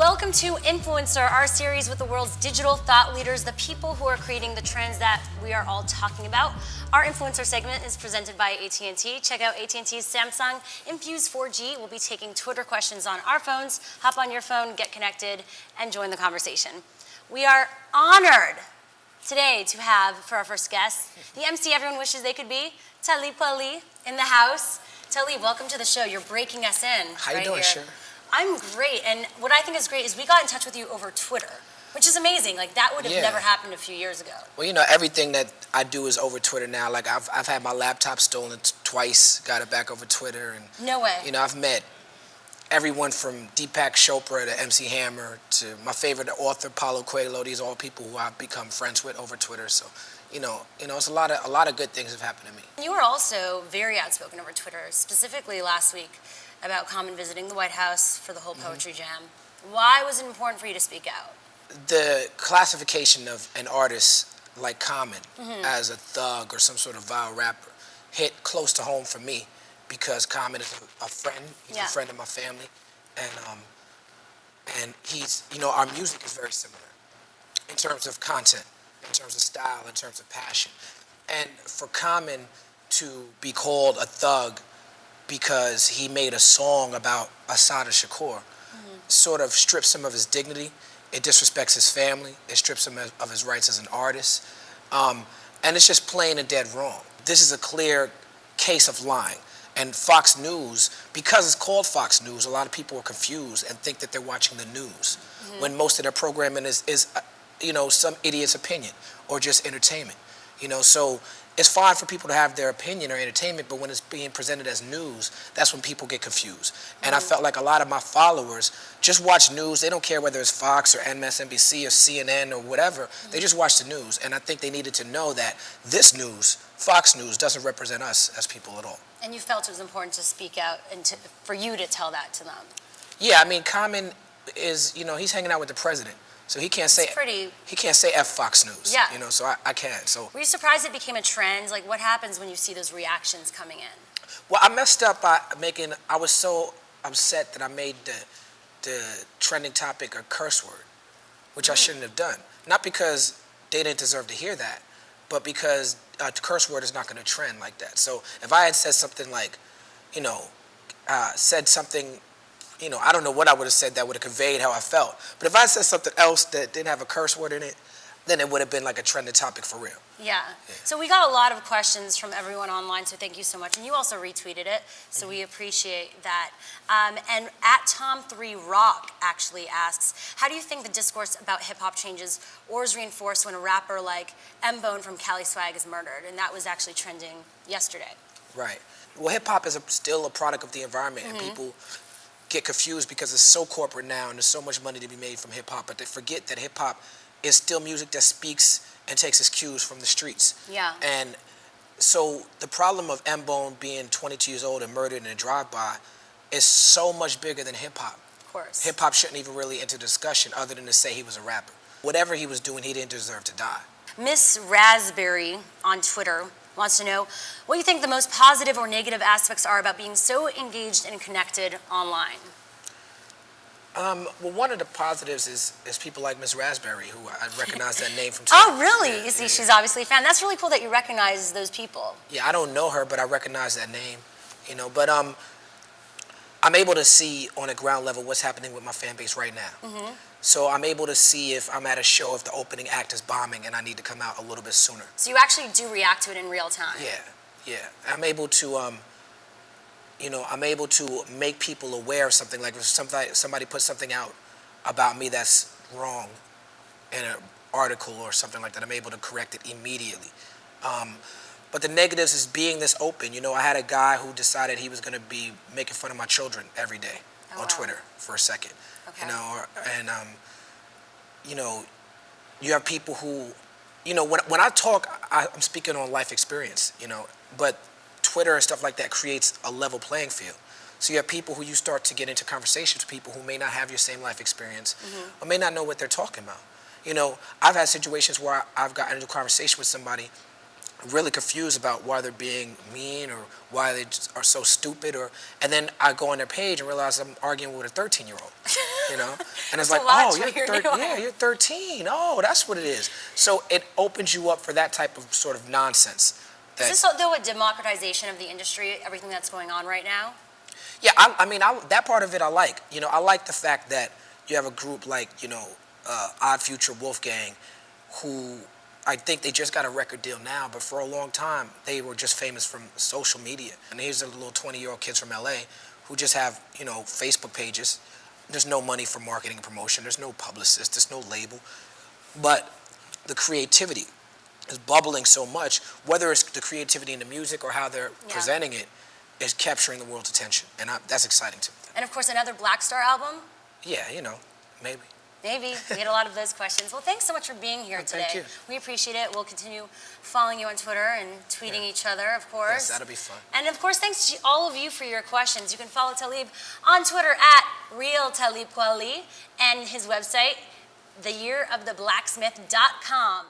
Welcome to Influencer, our series with the world's digital thought leaders, the people who are creating the trends that we are all talking about. Our Influencer segment is presented by AT&T. Check out AT&T's Samsung Infuse 4G. We'll be taking Twitter questions on our phones. Hop on your phone, get connected, and join the conversation. We are honored today to have, for our first guest, the MC everyone wishes they could be, Talib Kweli, in the house. Talib, welcome to the show. You're breaking us in. How you doing, Shira? I'm great, and what I think is great is we got in touch with you over Twitter, which is amazing. Like, that would have never happened a few years ago. Well, you know, everything that I do is over Twitter now. Like, I've had my laptop stolen twice, got it back over Twitter. And no way. You know, I've met everyone from Deepak Chopra to MC Hammer to my favorite author, Talib Kweli. These are all people who I've become friends with over Twitter. So, you know, it's a lot of good things have happened to me. You were also very outspoken over Twitter, specifically last week, about Common visiting the White House for the whole poetry jam. Why was it important for you to speak out? The classification of an artist like Common as a thug or some sort of vile rapper hit close to home for me because Common is a friend. He's a friend of my family, and he's, you know, our music is very similar in terms of content, in terms of style, in terms of passion. And for Common to be called a thug because he made a song about Assata Shakur sort of strips him of his dignity. It disrespects his family. It strips him of his rights as an artist. And it's just plain and dead wrong. This is a clear case of lying. And Fox News, because it's called Fox News, a lot of people are confused and think that they're watching the news when most of their programming is you know, some idiot's opinion or just entertainment. You know, so it's fine for people to have their opinion or entertainment, but when it's being presented as news, that's when people get confused. And I felt like a lot of my followers just watch news. They don't care whether it's Fox or MSNBC or CNN or whatever. They just watch the news. And I think they needed to know that this news, Fox News, doesn't represent us as people at all. And you felt it was important to speak out and for you to tell that to them. Yeah, I mean, Common is, you know, he's hanging out with the president. So he can't say F Fox News. Yeah. You know, so I can. So were you surprised it became a trend? Like, what happens when you see those reactions coming in? Well, I messed up by I was so upset that I made the trending topic a curse word, which I shouldn't have done. Not because they didn't deserve to hear that, but because a curse word is not going to trend like that. So if I had said something like, you know, said something, you know, I don't know what I would have said that would have conveyed how I felt. But if I said something else that didn't have a curse word in it, then it would have been like a trending topic for real. Yeah. So we got a lot of questions from everyone online, so thank you so much. And you also retweeted it, so we appreciate that. And at Tom3Rock actually asks, how do you think the discourse about hip-hop changes or is reinforced when a rapper like M-Bone from Cali Swag is murdered? And that was actually trending yesterday. Right. Well, hip-hop is still a product of the environment, and people get confused because it's so corporate now and there's so much money to be made from hip-hop, but they forget that hip-hop is still music that speaks and takes its cues from the streets. Yeah. And so the problem of M-Bone being 22 years old and murdered in a drive-by is so much bigger than hip-hop. Of course. Hip-hop shouldn't even really enter discussion other than to say he was a rapper. Whatever he was doing, he didn't deserve to die. Miss Raspberry on Twitter wants to know what you think the most positive or negative aspects are about being so engaged and connected online. Well, one of the positives is people like Miss Raspberry, who I recognize that name from Twitter. Oh, really? You see, she's obviously a fan. That's really cool that you recognize those people. Yeah, I don't know her, but I recognize that name, you know. But I'm able to see on a ground level what's happening with my fan base right now. So I'm able to see if I'm at a show, if the opening act is bombing and I need to come out a little bit sooner. So you actually do react to it in real time? Yeah. I'm able to, you know, I'm able to make people aware of something. Like if somebody puts something out about me that's wrong in an article or something like that, I'm able to correct it immediately. But the negatives is being this open. You know, I had a guy who decided he was going to be making fun of my children every day on Twitter for a second. Okay. You know, and you know, you have people who, you know, when I talk, I'm speaking on life experience, you know, but Twitter and stuff like that creates a level playing field. So you have people who you start to get into conversations with people who may not have your same life experience or may not know what they're talking about. You know, I've had situations where I've gotten into a conversation with somebody really confused about why they're being mean or why they just are so stupid, and then I go on their page and realize I'm arguing with a 13-year-old, you know, and it's like, oh, you're 13, oh, that's what it is. So it opens you up for that type of sort of nonsense. Is this though a democratization of the industry, everything that's going on right now? Yeah, I mean, that part of it I like. You know, I like the fact that you have a group like, Odd Future Wolfgang, who I think they just got a record deal now, but for a long time, they were just famous from social media. And here's the little 20-year-old kids from LA who just have, Facebook pages. There's no money for marketing and promotion. There's no publicist. There's no label. But the creativity is bubbling so much, whether it's the creativity in the music or how they're presenting it, is capturing the world's attention. And that's exciting to me. And of course, another Black Star album? Yeah, maybe. Maybe. We get a lot of those questions. Well, thanks so much for being here today. Thank you. We appreciate it. We'll continue following you on Twitter and tweeting each other, of course. Yes, that'll be fun. And of course, thanks to all of you for your questions. You can follow Talib on Twitter at @RealTalibKweli and his website, theyearoftheblacksmith.com.